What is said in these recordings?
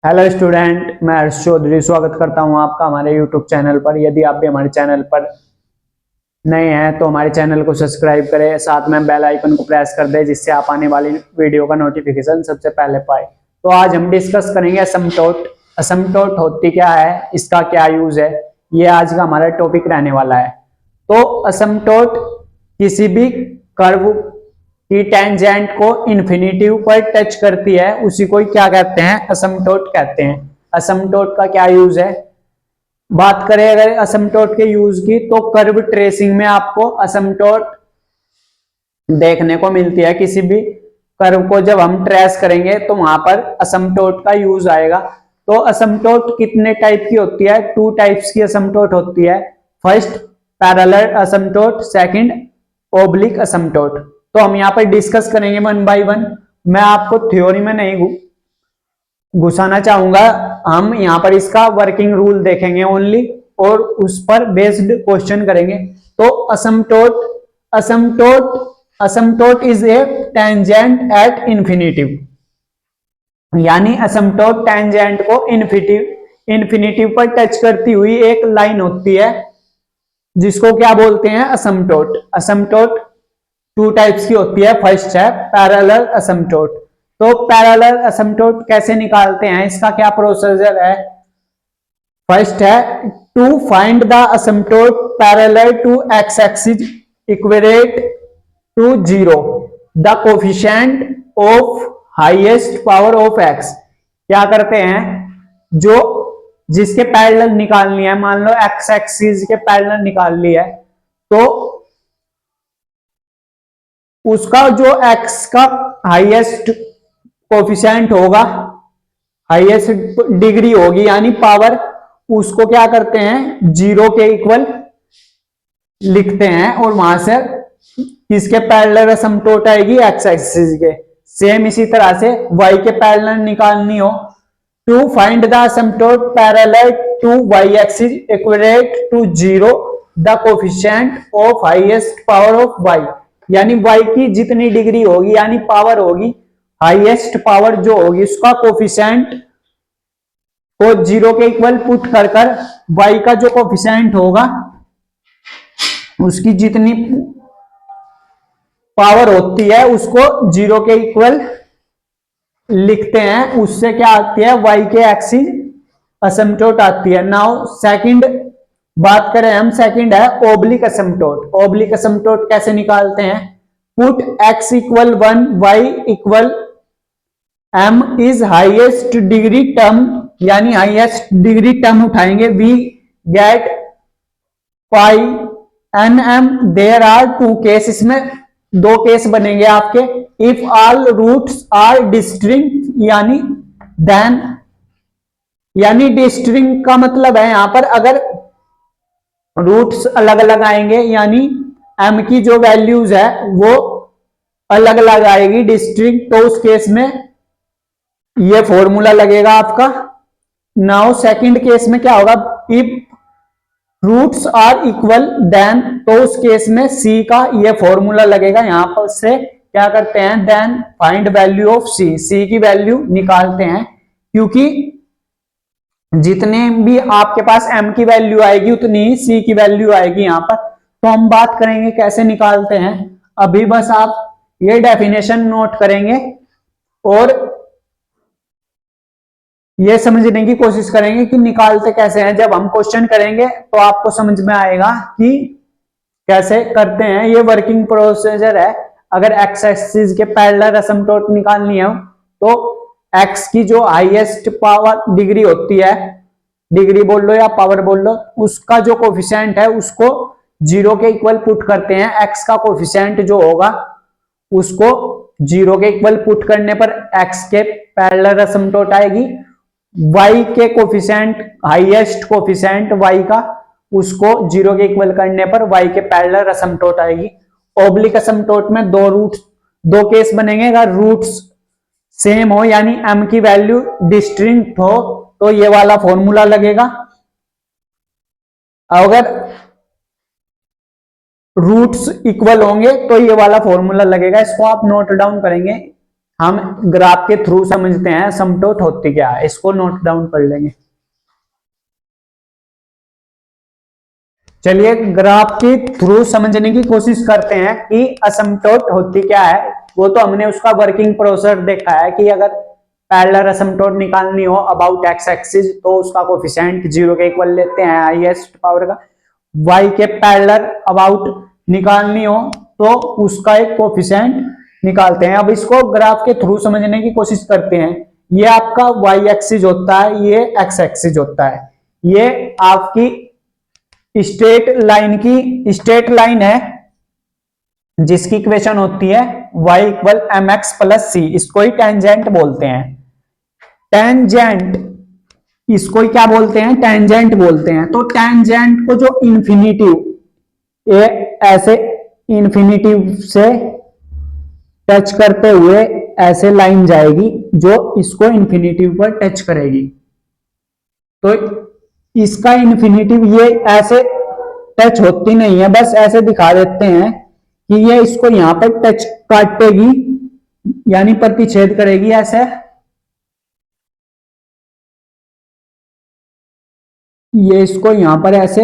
Hello student, मैं हर्ष चौधरी स्वागत करता हूं आपका हमारे यूट्यूब चैनल पर। यदि आप भी हमारे चैनल पर नए हैं तो हमारे चैनल को सब्सक्राइब करें, साथ में बेल आइकन को प्रेस कर दें जिससे आप आने वाली वीडियो का नोटिफिकेशन सबसे पहले पाए। तो आज हम डिस्कस करेंगे असमटोट। असमटोट होती क्या है, इसका क्या यूज है, ये आज का हमारा टॉपिक रहने वाला है। तो असमटोट किसी भी कर्व की टेंजेंट को इन्फिनिटिव पर टच करती है, उसी को क्या कहते हैं, असमटोट कहते हैं। असमटोट का क्या यूज है, बात करें अगर असमटोट के यूज की, तो कर्व ट्रेसिंग में आपको असमटोट देखने को मिलती है। किसी भी कर्व को जब हम ट्रेस करेंगे तो वहां पर असमटोट का यूज आएगा। तो असमटोट कितने टाइप की होती है? टू टाइप्स की असमटोट होती है। First parallel asymptote, second oblique asymptote. तो हम यहाँ पर डिस्कस करेंगे वन बाय वन। मैं आपको थ्योरी में नहीं घुसाना चाहूंगा, हम यहाँ पर इसका वर्किंग रूल देखेंगे ओनली और उस पर बेस्ड क्वेश्चन करेंगे। तो asymptote asymptote asymptote is a tangent at infinitive, यानी असमटोट टेंजेंट को इन्फिनिटिव पर टच करती हुई एक लाइन होती है, जिसको क्या बोलते हैं, असमटोट। असमटोट टू टाइप्स की होती है। फर्स्ट है पैरेलल असमटोट। तो पैरेलल असमटोट कैसे निकालते हैं, इसका क्या प्रोसीजर है? फर्स्ट है to find the asymptote parallel to x axis equate to zero the coefficient of highest power of x. क्या करते हैं, जो जिसके पैरेलल निकालनी है, मान लो एक्स एक्सिस के पैरेलल निकाल ली है, तो उसका जो एक्स का हाईएस्ट कोफिशिएंट होगा, हाईएस्ट डिग्री होगी यानी पावर, उसको क्या करते हैं, जीरो के इक्वल लिखते हैं और वहां से किसके पैरेलल असमटोट आएगी, एक्स एक्सिस के। सेम इसी तरह से वाई के पैरेलल निकालनी हो, to find the asymptote parallel to y axis equate to zero the coefficient of highest power of y, यानी वाई की जितनी डिग्री होगी यानी पावर होगी, हाईएस्ट पावर जो होगी उसका कोफिशिएंट को जीरो के इक्वल पुट कर कर वाई का जो कोफिशिएंट होगा उसकी जितनी पावर होती है उसको जीरो के इक्वल लिखते हैं। उससे क्या आती है, वाई के एक्सिस असमटोट आती है। नाउ सेकंड बात करें हम, सेकंड है ओब्लिक असमटोट। ओब्लिक असमटोट कैसे निकालते हैं? Put x equal 1 y equal m is highest degree term, यानी हाईएस्ट डिग्री टर्म उठाएंगे, we get pi n m. There are two case, इसमें दो केस बनेंगे आपके। If all roots are distinct यानी देन, यानी डिस्टिंक्ट का मतलब है यहां पर अगर रूट्स अलग अलग आएंगे यानी m की जो वैल्यूज है वो अलग अलग आएगी डिस्टिंक्ट, तो उस केस में ये फॉर्मूला लगेगा आपका। नाउ सेकंड केस में क्या होगा, if roots are equal then, तो उस केस में c का ये फॉर्मूला लगेगा। यहां पर से क्या करते हैं, then find value of c, c की वैल्यू निकालते हैं, क्योंकि जितने भी आपके पास m की वैल्यू आएगी उतनी ही c की वैल्यू आएगी यहां पर। तो हम बात करेंगे कैसे निकालते हैं। अभी बस आप ये डेफिनेशन नोट करेंगे और ये समझने की कोशिश करेंगे कि निकालते कैसे हैं। जब हम क्वेश्चन करेंगे तो आपको समझ में आएगा कि कैसे करते हैं। ये वर्किंग प्रोसीजर है। अगर एक्स एक्सिस के पैरेलल असमटोट निकालनी है तो एक्स की जो हाईएस्ट पावर डिग्री होती है, डिग्री बोल लो या पावर बोल लो, उसका जो कोफिशिएंट है उसको जीरो के इक्वल पुट करते हैं। एक्स का कोफिशिएंट जो होगा उसको जीरो के इक्वल पुट करने पर एक्स के पैरेलल असमटोट आएगी। वाई के कोफिशिएंट, हाईएस्ट कोफिशिएंट वाई का, उसको जीरो के इक्वल करने पर वाई के पैरेलल असमटोट आएगी। ओब्लिक असमटोट में दो केस बनेंगे। अगर रूट्स सेम हो यानी m की वैल्यू डिस्टिंक्ट हो तो ये वाला फॉर्मूला लगेगा। अगर रूट्स इक्वल होंगे तो ये वाला फॉर्मूला लगेगा। इसको आप नोट डाउन करेंगे। हम ग्राफ के थ्रू समझते हैं असमटोट होती क्या है, इसको नोट डाउन कर लेंगे। चलिए ग्राफ के थ्रू समझने की कोशिश करते हैं कि असमटोट होती क्या है। वो तो हमने उसका वर्किंग प्रोसेस देखा है कि अगर पैरेलल असमटोट निकालनी हो अबाउट एक्स एक्सिस तो उसका कोफिशिएंट 0 के इक्वल लेते हैं हाईएस्ट पावर का। y के पैरेलल अबाउट निकालनी हो तो उसका एक कोफिशिएंट निकालते हैं। अब इसको ग्राफ के थ्रू समझने की कोशिश करते हैं। ये आपका y एक्सिस होता है, ये x एक्सिस होता है, ये आपकी स्ट्रेट लाइन है जिसकी इक्वेशन होती है y equal m x plus c. इसको ही टेंजेंट बोलते हैं। टेंजेंट इसको ही क्या बोलते हैं, टेंजेंट बोलते हैं। तो टेंजेंट को जो इन्फिनिटिव ऐसे इन्फिनिटिव से टच करते हुए ऐसे लाइन जाएगी जो इसको इन्फिनिटिव पर टच करेगी। तो इसका इन्फिनिटिव ये ऐसे टच होती नहीं है, बस ऐसे दिखा देते हैं कि ये इसको यहां पर टच काटेगी यानी प्रतिच्छेद करेगी ऐसे। ये इसको यहां पर ऐसे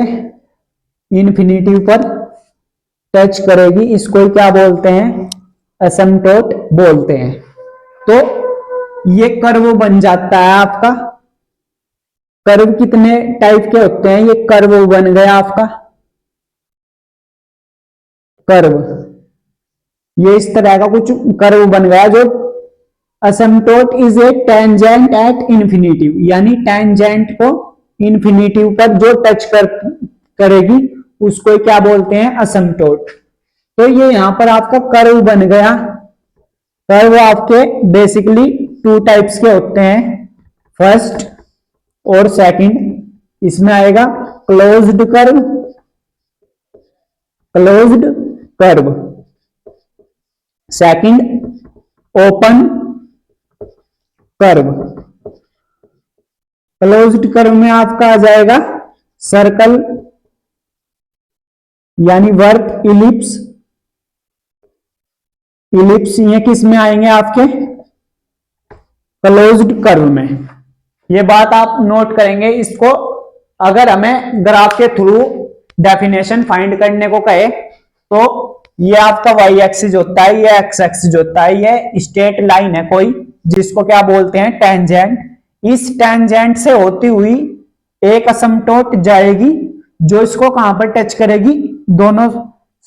इन्फिनिटिव पर टच करेगी, इसको क्या बोलते हैं, असमटोट बोलते हैं। तो ये कर्व बन जाता है आपका। कर्व कितने टाइप के होते हैं, ये कर्व बन गया आपका कर्व, ये इस तरह का कुछ कर्व बन गया जो asymptote is a tangent at infinitive, यानी टेंजेंट को इन्फिनिटिव पर जो टच करेगी उसको क्या बोलते हैं, असमटोट। तो ये यहां पर आपका कर्व बन गया। कर्व आपके बेसिकली टू टाइप्स के होते हैं, फर्स्ट और सेकंड। इसमें आएगा closed curve, closed curve, second open curve. Closed curve में आपका आ जाएगा सर्कल यानी वर्क, इलिप्स। इलिप्स ये किस में आएंगे आपके, क्लोज्ड कर्व में। ये बात आप नोट करेंगे। इसको अगर हमें ग्राफ के थ्रू डेफिनेशन फाइंड करने को कहे तो ये आपका y एक्सिस होता है, ये x एक्सिस होता है, ये स्ट्रेट लाइन है कोई जिसको क्या बोलते हैं, टेंजेंट। इस टेंजेंट से होती हुई एक असमटोट जाएगी जो इसको कहां पर टच करेगी, दोनों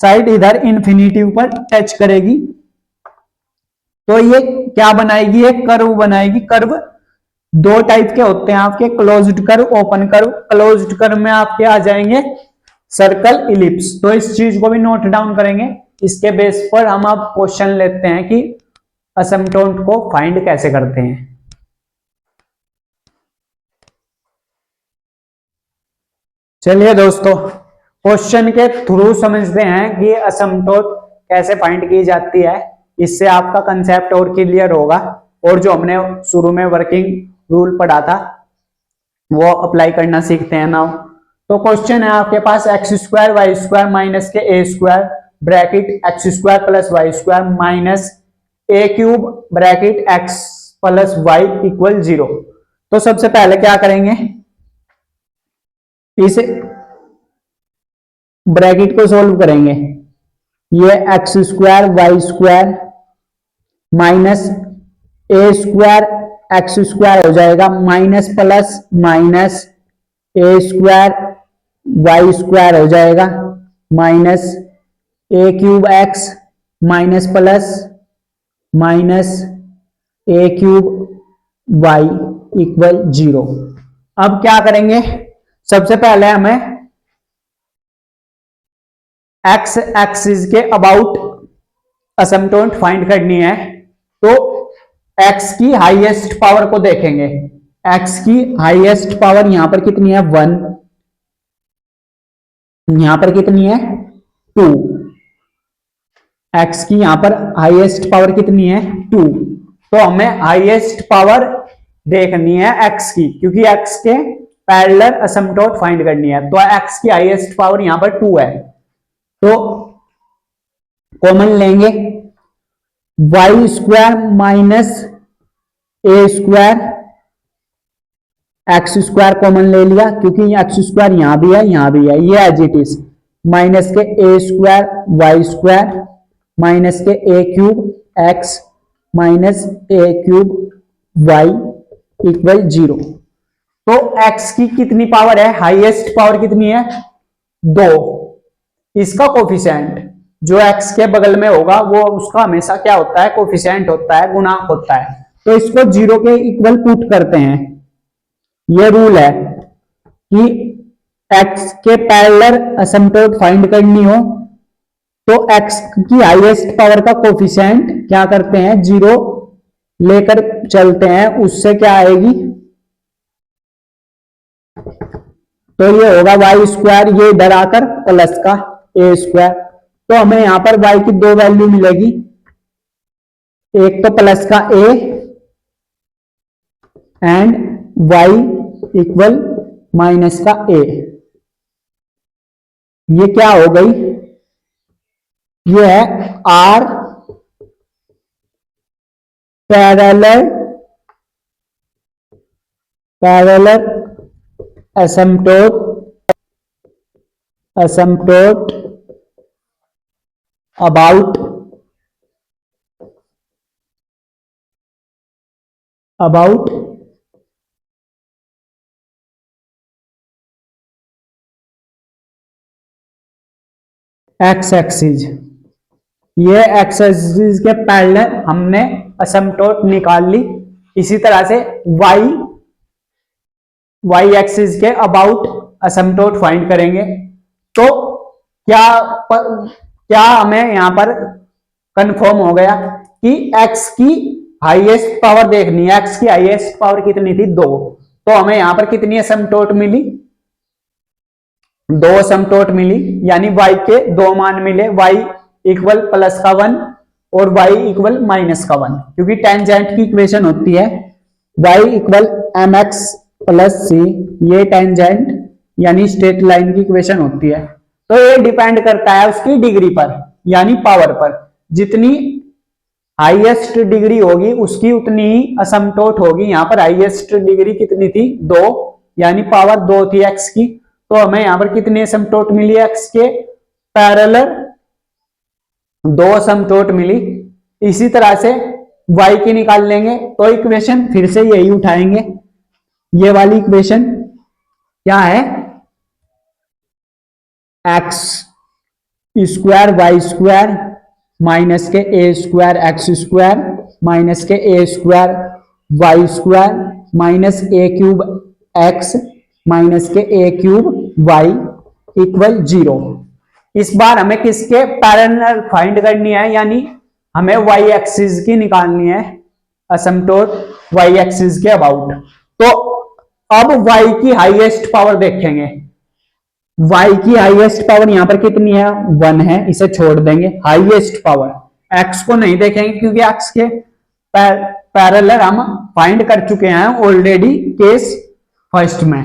साइड इधर इन्फिनिटिव पर टच करेगी। तो ये क्या बनाएगी, एक कर्व बनाएगी। कर्व दो टाइप के होते हैं आपके, closed curve, open curve. Closed curve में आपके आ जाएंगे सर्कल, इलिप्स। तो इस चीज को भी नोट डाउन करेंगे। इसके बेस पर हम अब क्वेश्चन लेते हैं कि असमटोट को फाइंड कैसे करते हैं। चलिए दोस्तों क्वेश्चन के थ्रू समझते हैं कि असमटोट कैसे फाइंड की जाती है। इससे आपका कंसेप्ट और क्लियर होगा और जो हमने शुरू में वर्किंग रूल पढ़ा था वो अप्लाई करना सीखते हैं नाउ। तो क्वेश्चन है आपके पास x square y square minus के a square bracket x square plus y square minus a cube bracket x plus y equal 0। तो सबसे पहले क्या करेंगे, इस ब्रैकेट को सॉल्व करेंगे। ये x square y square minus a square x square हो जाएगा minus plus minus a square y square हो जाएगा minus a cube x minus plus minus a cube y equal 0। अब क्या करेंगे, सबसे पहले हमें एक्स एक्सिस के अबाउट असमटोट फाइंड करनी है। तो x की हाईएस्ट पावर को देखेंगे। x की हाईएस्ट पावर यहां पर कितनी है, 1, यहां पर कितनी है 2। x की यहां पर हाईएस्ट पावर कितनी है 2। तो हमें हाईएस्ट पावर देखनी है x की, क्योंकि x के पैरेलल असमटोट फाइंड करनी है। तो x की हाईएस्ट पावर यहां पर 2 है। तो कॉमन लेंगे Y square minus a square, x square common ले लिया क्योंकि एक्स स्क्वायर यहां भी है यहां भी है, ये एज इट इज, माइनस के a square y square minus के a cube x minus a cube y equal 0। तो x की कितनी पावर है, हाईएस्ट पावर कितनी है 2। इसका कोफिशिएंट जो x के बगल में होगा वो उसका हमेशा क्या होता है, कोफिशिएंट होता है, गुणांक होता है। तो इसको 0 के इक्वल पुट करते हैं। ये रूल है कि x के पैरेलल असिम्प्टोट फाइंड करनी हो तो x की हाईएस्ट पावर का कोफिशिएंट क्या करते हैं 0 लेकर चलते हैं, उससे क्या आएगी, तो ये होगा वाई स्क्वायर, ये इधर आकर प्लस का ए स्क्वायर। तो हमें यहां पर वाई की 2 वैल्यू मिलेगी, एक तो प्लस का a and y equal minus का ए। ये क्या हो गई, ये है are parallel asymptote about x axis. ये x एक्सिस के पैरेलल हमने असिम्प्टोट निकाल ली। इसी तरह से y एक्सिस के अबाउट असिम्प्टोट फाइंड करेंगे। तो क्या हमें यहां पर कंफर्म हो गया कि x की हाईएस्ट पावर देखनी है। x की हाईएस्ट पावर कितनी थी 2। तो हमें यहां पर कितनी असिम्प्टोट मिली, 2 असिम्प्टोट मिली, यानी y के 2 मान मिले, y इक्वल प्लस का 1 और y इक्वल माइनस का 1, क्योंकि टेंजेंट की इक्वेशन होती है y इक्वल mx प्लस सी, ये टेंजेंट यानी स्ट्रेट लाइन की इक्वेशन होती है। तो ये डिपेंड करता है उसकी डिग्री पर यानी पावर पर। जितनी हाईएस्ट डिग्री होगी उसकी उतनी ही असिम्प्टोट होगी। यहाँ पर हाईएस्ट डिग्री कितनी थी 2, यानी पावर 2 थी x की। तो हमें यहाँ पर कितनी असिम्प्टोट मिली x के पैरेलल 2 असिम्प्टोट मिली। इसी तरह से y की निकाल लेंगे तो इक्वेशन फिर से यही उठाएंगे। ये वाली इक्वेशन क्या है, x square y square minus के a square x square minus के a square y square minus a cube x minus के ए क्यूब वाई इक्वल 0। इस बार हमें किसके पैरेलल फाइंड करनी है, यानी हमें वाई एक्सिस की निकालनी है, असिम्प्टोट वाई एक्सिस के अबाउट। तो अब y की हाईएस्ट पावर देखेंगे। y की हाईएस्ट पावर यहां पर कितनी है 1 है, इसे छोड़ देंगे। हाईएस्ट पावर x को नहीं देखेंगे क्योंकि x के पैरेलल हम फाइंड कर चुके हैं ऑलरेडी केस फर्स्ट में।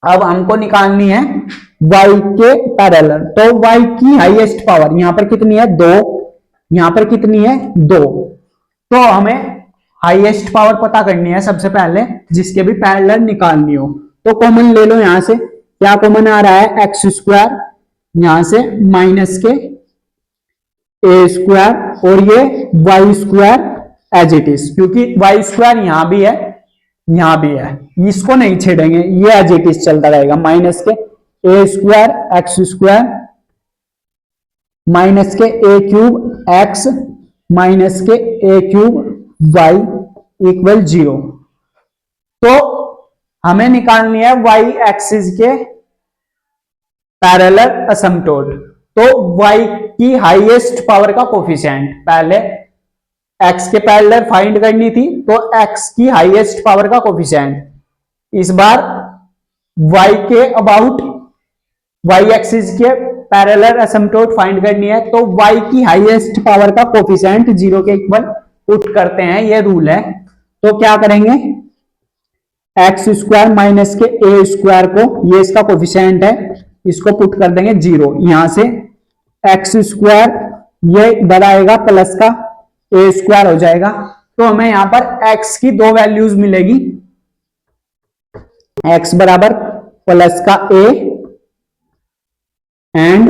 अब हमको निकालनी है y के पैरेलल। तो y की हाईएस्ट पावर यहां पर कितनी है 2, यहां पर कितनी है 2। तो हमें हाईएस्ट पावर पता करनी है सबसे पहले, जिसके भी पैरेलल निकालनी हो। तो कॉमन ले लो, यहां से क्या कॉमन आ रहा है एक्स स्क्वायर, यहां से माइनस के ए स्क्वायर और ये y square as it is, क्योंकि वाई स्क्वायर यहां भी है यहां भी है, इसको नहीं छेड़ेंगे, ये एज इट इज चलता रहेगा। माइनस के a square x square minus के ए क्यूब एक्स माइनस के ए क्यूब y इक्वल 0। तो हमें निकालनी है y एक्सिस के पैरेलल असिम्प्टोट। तो y की हाईएस्ट पावर का कोफिशिएंट, पहले x के पैरेलल फाइंड करनी थी तो x की हाईएस्ट पावर का कोफिशिएंट। इस बार y के अबाउट y एक्सिस के पैरेलल असिम्प्टोट फाइंड करनी है, तो y की हाईएस्ट पावर का कोफिशिएंट 0 के इक्वल पुट करते हैं, ये रूल है। तो क्या करेंगे, एक्स स्क्वायर माइनस के ए स्क्वायर को, ये इसका कोफिशिएंट है, इसको पुट कर देंगे 0। यहां से एक्स स्क्वायर ये इधर आएगा प्लस का ए स्क्वायर हो जाएगा। तो हमें यहां पर x की दो वैल्यूज मिलेगी, x बराबर प्लस का a एंड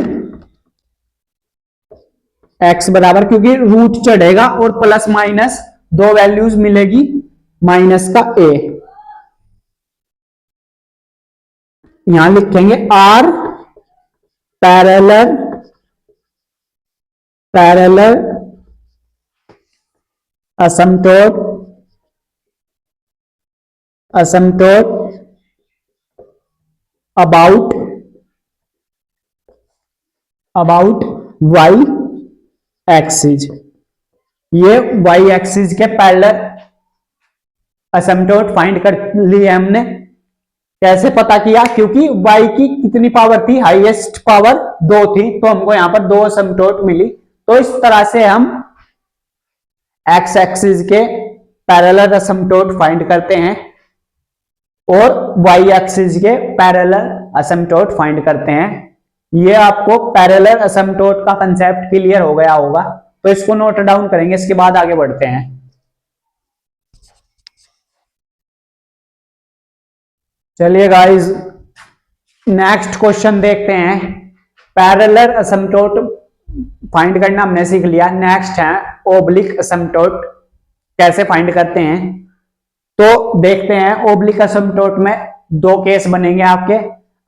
x बराबर, क्योंकि रूट चढ़ेगा और प्लस माइनस दो वैल्यूज मिलेगी, माइनस का a। यहां लिखेंगे r parallel parallel asymptote asymptote about y axis. ये y एक्सिस के पैरेलल असमतोल फाइंड कर लिए हमने। कैसे पता किया? क्योंकि y की कितनी पावर थी, हाईएस्ट पावर 2 थी, तो हमको यहां पर 2 असमतोल मिली। तो इस तरह से हम x एक्सिस के पैरेलल असमतोल फाइंड करते हैं और y एक्सिस के पैरेलल असमतोल फाइंड करते हैं। ये आपको पैरेलल असमतोल का कंसेप्ट क्लियर हो गया होगा, तो इसको नोट डाउन करेंगे, इसके बाद आगे बढ़ते हैं। चलिए गाइस, नेक्स्ट क्वेश्चन देखते हैं। पैरेलल असमतोल फाइंड करना हमने सीख लिया। नेक्स्ट है ओब्लिक असमतोल, कैसे फाइंड करते हैं। तो देखते हैं, ओब्लिक असमतोल में दो केस बनेंगे आपके।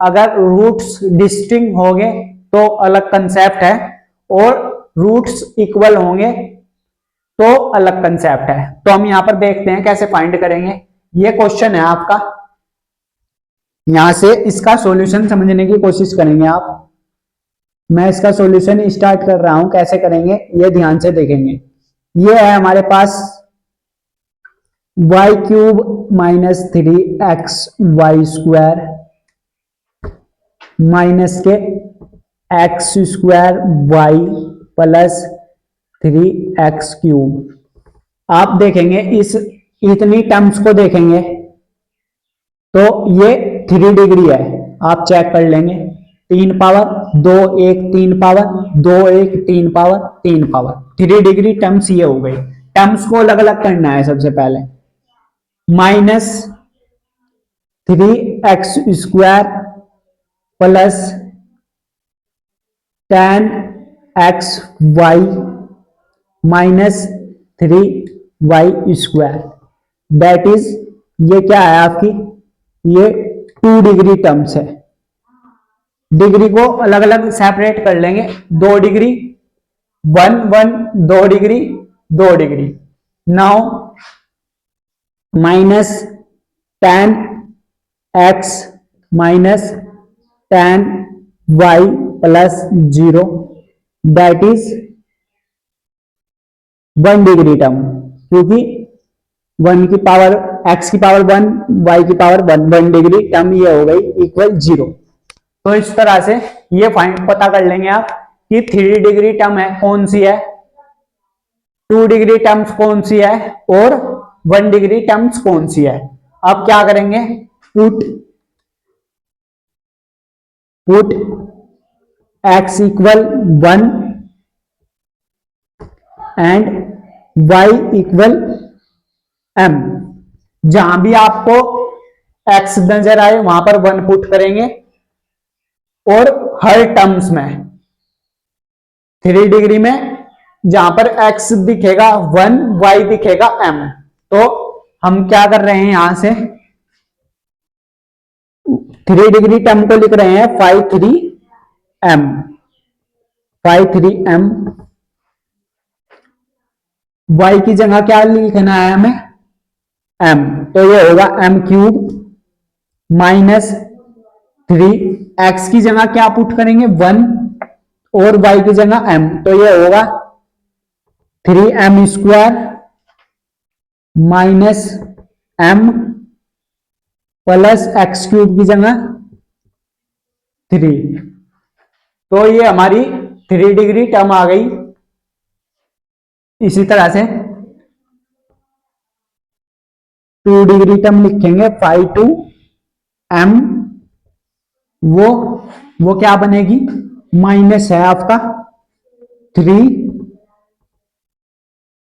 अगर रूट्स डिस्टिंक्ट होंगे तो अलग कंसेप्ट है, और रूट्स इक्वल होंगे तो अलग कंसेप्ट है। तो हम यहां पर देखते हैं कैसे फाइंड करेंगे। ये क्वेश्चन है आपका, यहां से इसका सॉल्यूशन समझने की कोशिश करेंगे आप। मैं इसका सॉल्यूशन स्टार्ट कर रहा हूं, कैसे करेंगे ये ध्यान से देखेंगे। ये है हमारे पास y cube minus 3xy² minus के x² y प्लस 3x³। आप देखेंगे इस इतनी टर्म्स को देखेंगे तो ये 3 डिग्री है, आप चेक कर लेंगे। 3 power 2 1 3 power 2 1 3 power 3 power 3 degree terms ये हो गई। टर्म्स को अलग अलग करना है। सबसे पहले minus 3x² plus 10xy minus 3y², that is, ये क्या है आपकी, ये 2 डिग्री टर्म्स है। डिग्री को अलग अलग सेपरेट कर लेंगे। 2 degree 1 1 2 degree 2 degree. Now minus 10x minus 10y plus 0, that is 1 degree term, क्योंकि 1 की पावर x की पावर 1 y की पावर 1 1 डिग्री टर्म ये हो गई इक्वल 0। तो इस तरह से ये फाइंड पता कर लेंगे आप कि 3 डिग्री टर्म है कौन सी है, 2 डिग्री टर्म्स कौन सी है और 1 डिग्री टर्म्स कौन सी है। अब क्या करेंगे, put x equal 1 and y equal m। जहां भी आपको x नजर आए वहां पर 1 पुट करेंगे, और हर टर्म्स में 3 डिग्री में जहां पर x दिखेगा 1 y दिखेगा m। तो हम क्या कर रहे हैं, यहां से 3 डिग्री टर्म को लिख रहे हैं 5 3m। y की जगह क्या लिखना है हमें, m, तो ये होगा m³ माइनस 3, x की जगह क्या पुट करेंगे 1 और y की जगह m, तो ये होगा 3m² minus m plus x³ की जगह 3। तो ये हमारी 3 डिग्री टर्म आ गई। इसी तरह से 2 डिग्री टर्म लिखेंगे 5 m, वो क्या बनेगी, माइनस है आपका 3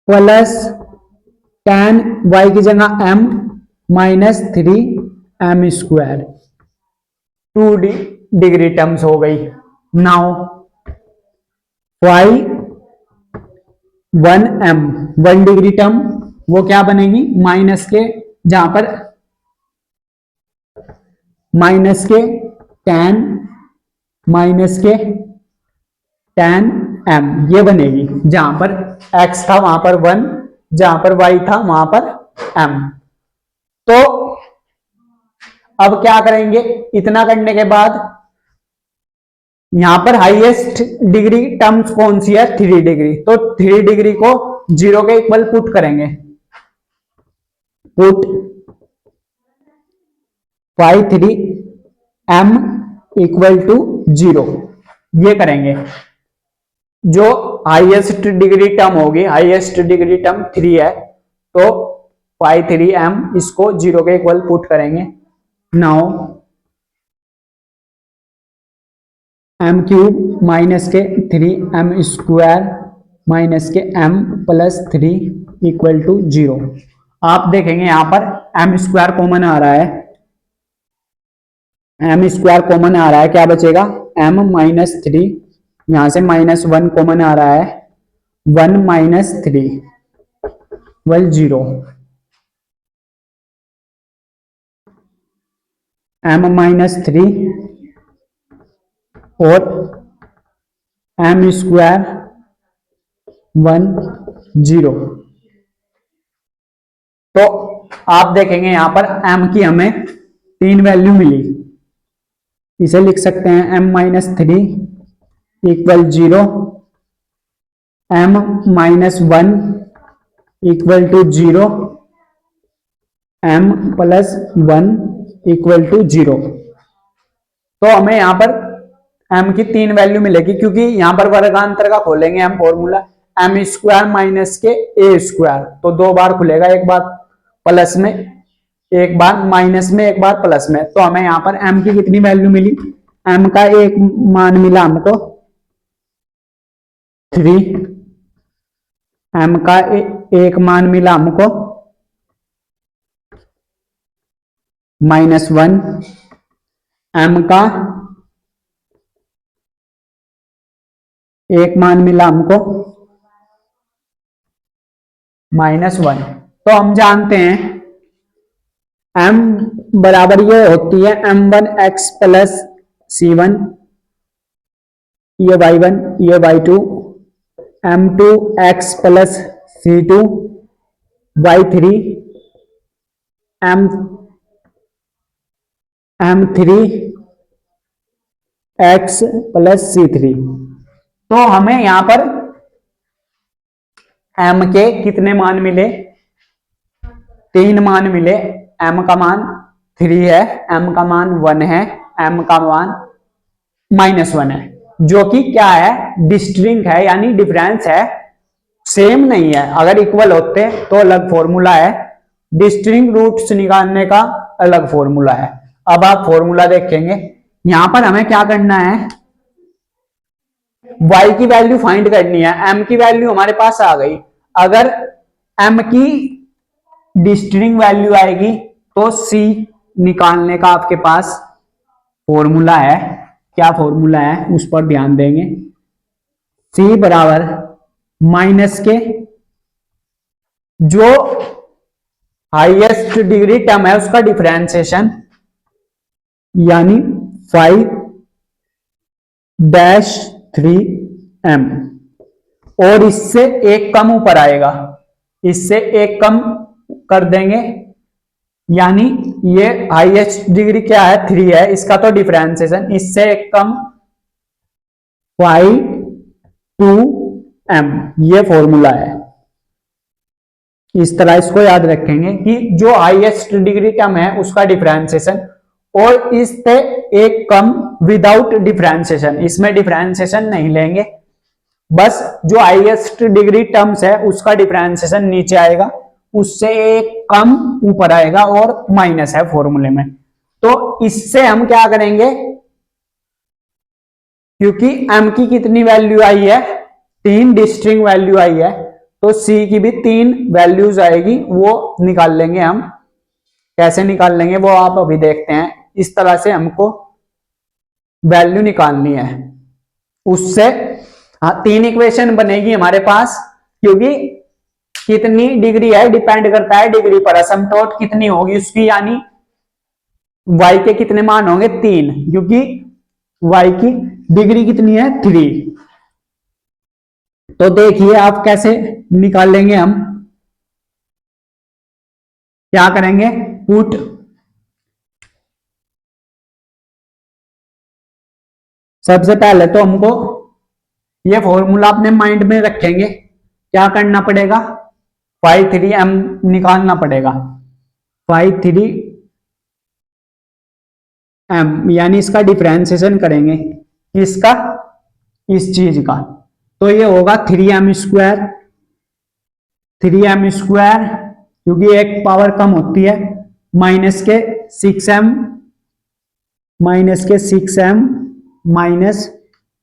प्लस tan y की जगह m minus 3m², 2 degree terms हो गई। Now y 1m 1 degree term वो क्या बनेगी, माइनस के, जहां पर माइनस के tan m ये बनेगी, जहां पर x था वहां पर 1, जहां पर y था वहां पर m। तो अब क्या करेंगे, इतना करने के बाद यहां पर हाईएस्ट डिग्री टर्म्स कौन सी है, 3 डिग्री, तो 3 डिग्री को 0 के इक्वल पुट करेंगे, पुट y3m इक्वल टू 0, ये करेंगे। जो हाईएस्ट डिग्री टर्म होगी, हाईएस्ट डिग्री टर्म 3 है, तो y3m इसको 0 के इक्वल पुट करेंगे। नाउ m³ माइनस के 3m² माइनस के m प्लस 3 इक्वल टू 0। आप देखेंगे यहां पर m² कॉमन आ रहा है, m² कॉमन आ रहा है, क्या बचेगा m माइनस 3, यहां से -1 कॉमन आ रहा है, 1 माइनस 3 इक्वल 0, m माइनस 3 और m² 1 0। तो आप देखेंगे यहां पर m की हमें 3 वैल्यू मिली, इसे लिख सकते हैं m minus 3 equal 0, m minus 1 equal to 0, m plus 1 equal to 0। तो हमें यहां पर m की 3 वैल्यू मिलेगी, क्योंकि यहां पर वर्गांतर का खोलेंगे हम फॉर्मूला, m² माइनस के a², तो 2 बार खुलेगा, एक बार प्लस में, एक बार माइनस में, एक बार प्लस में। तो हमें यहां पर m की कितनी वैल्यू मिली, m का एक मान मिला हमको 3, m का एक मान मिला हमको -1, m का एक मान मिला हमको -1। तो हम जानते हैं m बराबर ये होती है m1x प्लस c1, ये y1 ये y2, m2x plus c2, y3 m3 x plus c3। तो हमें यहां पर m के कितने मान मिले, 3 मान मिले। m का मान 3 है, m का मान 1 है, m का मान -1 है, जो कि क्या है, डिस्टिंक्ट है, यानी डिफरेंस है, सेम नहीं है। अगर इक्वल होते तो अलग फॉर्मूला है, डिस्टिंक्ट रूट्स निकालने का अलग फॉर्मूला है। अब आप फॉर्मूला देखेंगे, यहां पर हमें क्या करना है, y की वैल्यू फाइंड करनी है, m की वैल्यू हमारे पास आ गई। अगर m की डिस्टिंक्ट वैल्यू आएगी तो c निकालने का आपके पास फॉर्मूला है, क्या फॉर्मूला है उस पर ध्यान देंगे। c बराबर माइनस के, जो हाईएस्ट डिग्री टर्म है उसका डिफरेंशिएशन, यानी 5-3m, और इससे एक कम ऊपर आएगा, इससे एक कम कर देंगे, यानी ये हाईएस्ट डिग्री क्या है, 3 है, इसका तो डिफरेंशिएशन, इससे एक कम 5-2m, ये फॉर्मूला है। इस तरह इसको याद रखेंगे कि जो हाईएस्ट डिग्री टर्म है उसका डिफरेंशिएशन, और इससे एक कम विदाउट डिफरेंशिएशन, इसमें डिफरेंशिएशन नहीं लेंगे, बस जो हाईएस्ट डिग्री टर्म्स है उसका डिफरेंशिएशन नीचे आएगा, उससे एक कम ऊपर आएगा और माइनस है फॉर्मूले में। तो इससे हम क्या करेंगे, क्योंकि m की कितनी वैल्यू आई है, 3 डिस्टिंक्ट वैल्यू आई है, तो सी की भी 3 वैल्यूज आएगी, वो निकाल लेंगे हम। कैसे निकाल लेंगे वो आप अभी देखते हैं। इस तरह से हमको वैल्यू निकालनी है उससे। हाँ, 3 इक्वेशन बनेगी हमारे पास, क्योंकि कितनी डिग्री है डिपेंड करता है डिग्री पर, असमटोट कितनी होगी उसकी, यानी y के कितने मान होंगे 3, क्योंकि y की डिग्री कितनी है 3। तो देखिए आप कैसे निकालेंगे। हम क्या करेंगे, पुट सबसे पहले तो हमको ये फॉर्मूला अपने माइंड में रखेंगे। क्या करना पड़ेगा, फाइव 3m निकालना पड़ेगा। फाइव 3m यानी इसका डिफरेंशिएशन करेंगे, इसका इस चीज का, तो ये होगा 3m²। 3m², क्योंकि एक पावर कम होती है, माइनस के 6m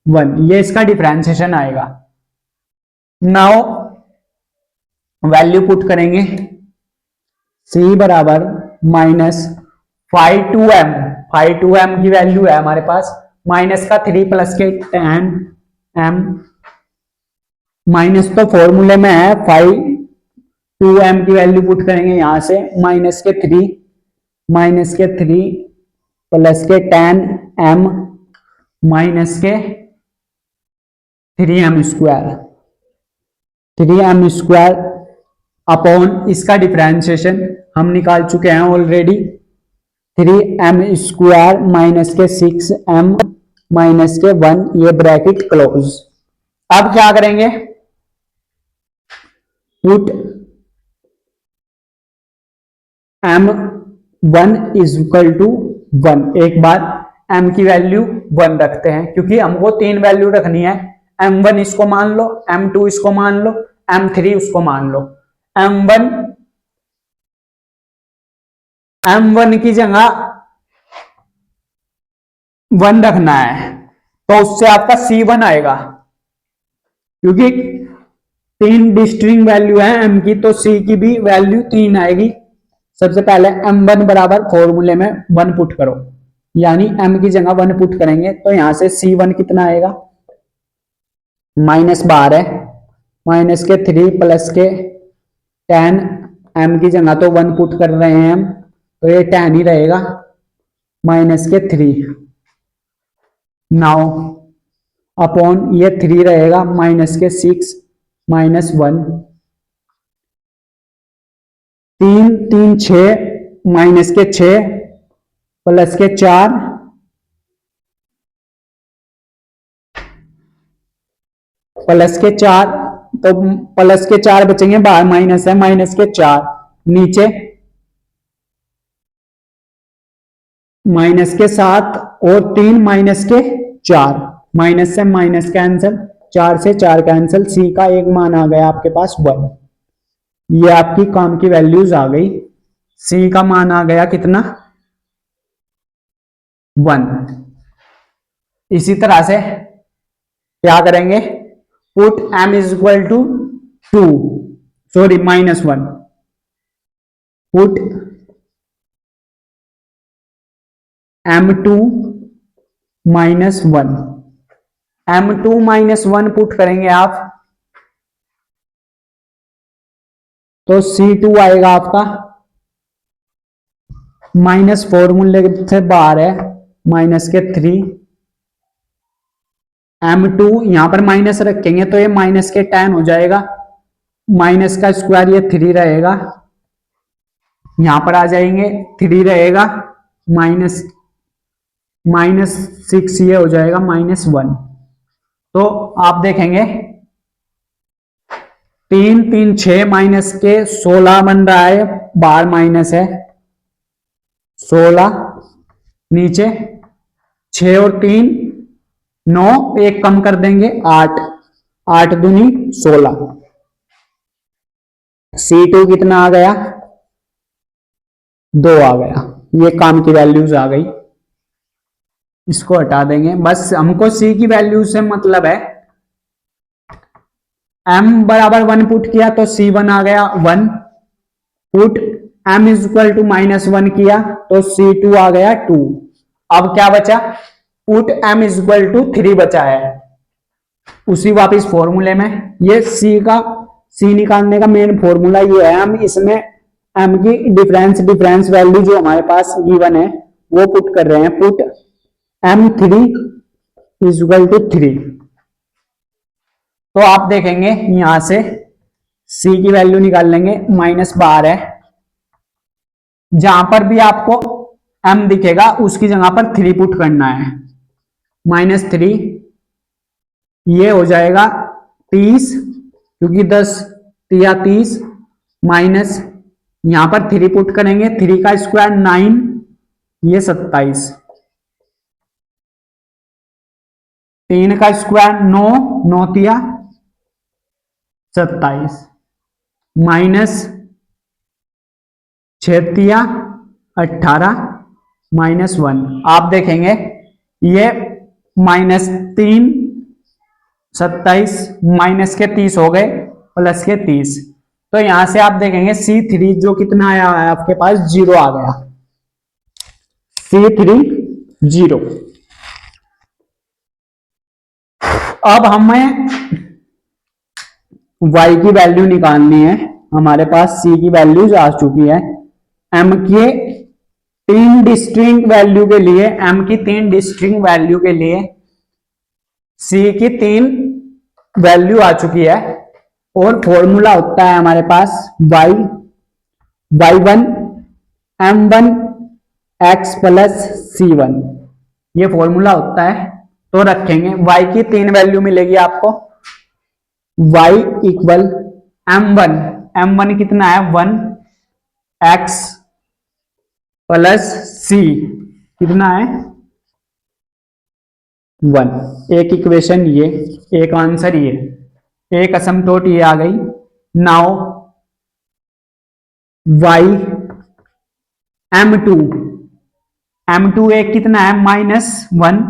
-1, ये इसका डिफरेंशिएशन आएगा। नाउ वैल्यू पुट करेंगे, c बराबर -5 2m की वैल्यू है हमारे पास, माइनस का 3 प्लस के 10m, माइनस तो फॉर्मूले में है, 5 2m की वैल्यू पुट करेंगे यहां से, माइनस के 3 प्लस के 10m माइनस के 3m² अपॉन इसका डिफरेंशिएशन हम निकाल चुके हैं ऑलरेडी, 3m² माइनस के 6m माइनस के 1, ये ब्रैकेट क्लोज। अब क्या करेंगे, put m1 is equal to 1। एक बार m की वैल्यू 1 रखते हैं, क्योंकि हमको 3 वैल्यू रखनी है। m1 इसको मान लो, m2 इसको मान लो, m3 उसको मान लो। m1 की जगह 1 रखना है, तो उससे आपका c1 आएगा, क्योंकि 3 डिस्टिंक्ट वैल्यू है m की, तो c की भी वैल्यू 3 आएगी। सबसे पहले m1 बराबर फॉर्मूले में 1 पुट करो, यानी m की जगह 1 पुट करेंगे, तो यहां से c1 कितना आएगा, -12, माइनस के 3 प्लस के 10, m की जगह तो 1 पुट कर रहे हैं हम, तो ये 10 ही रहेगा, माइनस के 3। नाउ अपॉन ये 3 रहेगा, माइनस के 6 -1, 3 3 6, माइनस के 6 प्लस के 4 प्लस के 4, तो प्लस के 4 बचेंगे बाहर, माइनस है, माइनस के 4 नीचे, माइनस के 7 और 3 माइनस के 4, माइनस से माइनस कैंसिल, 4 से 4 कैंसिल, सी का एक मान आ गया आपके पास 1। ये आपकी काम की वैल्यूज आ गई, सी का मान आ गया कितना 1। इसी तरह से क्या करेंगे, put m is equal to 2, sorry -1, put m2 -1, m2 -1 put करेंगे आप, तो C2 आएगा आपका, माइनस फॉर्मूले से बाहर है, माइनस के 3, m2 यहां पर माइनस रखेंगे तो ये माइनस के 10 हो जाएगा, माइनस का स्क्वायर ये 3 रहेगा, यहां पर आ जाएंगे 3 रहेगा, -6 ये हो जाएगा -1। तो आप देखेंगे 3 3 6 माइनस के 16 बन रहा है, बाहर माइनस है 16, नीचे 6 और 3 9, एक कम कर देंगे 8, 8 दूनी 16। C2 कितना आ गया 2 आ गया, ये काम की वैल्यूज आ गई, इसको हटा देंगे। बस हमको C की वैल्यू से मतलब है, m बराबर 1 पुट किया तो C1 आ गया 1, put m is equal to -1 किया तो C2 आ गया 2। अब क्या बचा, put m is equal to 3 बचा है, उसी वापिस फॉर्मूले में। ये C निकालने का मेन फॉर्मूला ये है, हम इसमें m की डिफरेंस वैल्यू जो हमारे पास गिवन है वो पुट कर रहे हैं, put m3 is equal to 3। तो आप देखेंगे यहां से C की वैल्यू निकाल लेंगे, -12 है, जहां पर भी आपको m दिखेगा उसकी जगह पर 3 पुट करना है, -3, ये हो जाएगा 30, क्योंकि 10 या 30, माइनस यहां पर 3 पुट करेंगे, 3 का स्क्वायर 9, ये 27, 3 का स्क्वायर 9, 9 तिया 27, माइनस 6 तिया 18, -1। आप देखेंगे ये -3, 27, माइनस के 30 हो गए, प्लस के 30, तो यहां से आप देखेंगे C3 जो कितना आया है आपके पास, 0 आ गया, C3 0। अब हमें y की वैल्यू निकालनी है, हमारे पास C की वैल्यूज आ चुकी है, m के 3 डिस्टिंक्ट वैल्यू के लिए, m की 3 डिस्टिंक्ट वैल्यू के लिए C की 3 वैल्यू आ चुकी है, और फॉर्मूला होता है हमारे पास y1 m1 x plus C1, ये फॉर्मूला होता है। तो रखेंगे y की 3 वैल्यू मिलेगी आपको, y इक्वल m1 कितना है 1, x प्लस C कितना है 1, एक इक्वेशन ये, एक आंसर ये, एक असमतोट ये आ गई। नाउ y m2 एक कितना है -1,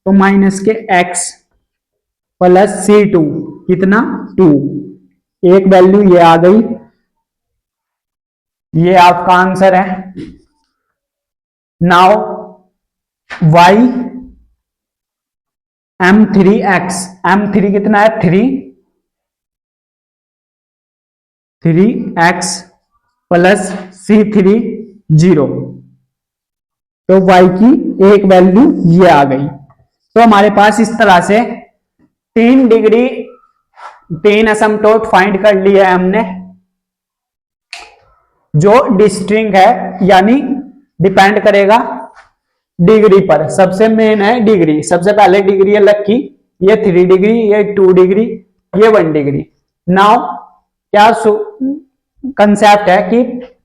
तो माइनस के x प्लस C2 कितना 2, एक वैल्यू ये आ गई, ये आपका आंसर है। नाउ y m3 कितना है 3x प्लस C3 0, तो y की एक वैल्यू ये आ गई। तो हमारे पास इस तरह से 3 डिग्री 3 असमतोट फाइंड कर लिया है हमने, जो डिस्टिंक्ट है, यानी डिपेंड करेगा डिग्री पर। सबसे मेन है डिग्री, सबसे पहले डिग्री अलग की, ये 3 डिग्री, ये 2 डिग्री, ये 1 डिग्री। नाउ क्या कंसेप्ट है कि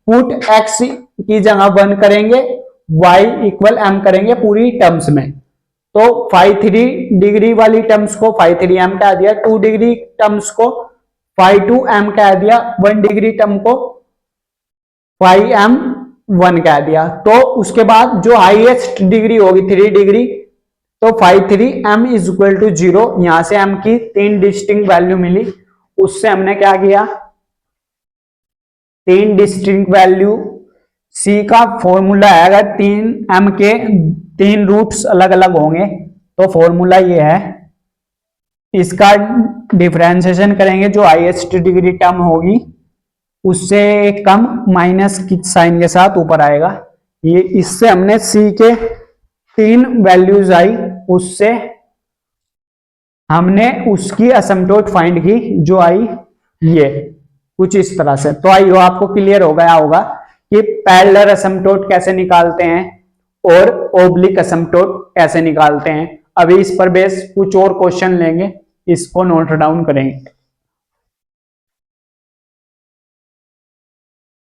पुट x की जगह 1 करेंगे, y इक्वल m करेंगे पूरी टर्म्स में, तो 5 डिग्री वाली टर्म्स को 5m कह दिया, 2 डिग्री टर्म्स को 2m कह दिया, 1 डिग्री टर्म को 5m1 कह दिया। तो उसके बाद जो हाईएस्ट डिग्री होगी 3 डिग्री, तो 3m इज इक्वल टू 0, यहां से m की 3 डिस्टिंक्ट वैल्यू मिली, उससे हमने क्या किया, 3 डिस्टिंक्ट वैल्यू, C का फॉर्मूला है, अगर 3m के 3 रूट्स अलग अलग होंगे तो फॉर्मूला ये है, इसका डिफरेंशिएशन करेंगे, जो हाईएस्ट डिग्री टर्म होगी उससे कम माइनस की साइन के साथ ऊपर आएगा, ये इससे हमने C के 3 वैल्यूज आई, उससे हमने उसकी असमतोट फाइंड की, जो आई ये कुछ इस तरह से। तो आई हो आपको क्लियर हो गया होगा कि पैरेलल असमतोट कैसे निकालते हैं और ओब्लिक असमतोट कैसे निकालते हैं। अभी इस पर बेस कुछ और क्वेश्चन लेंगे, इसको नोट डाउन करेंगे।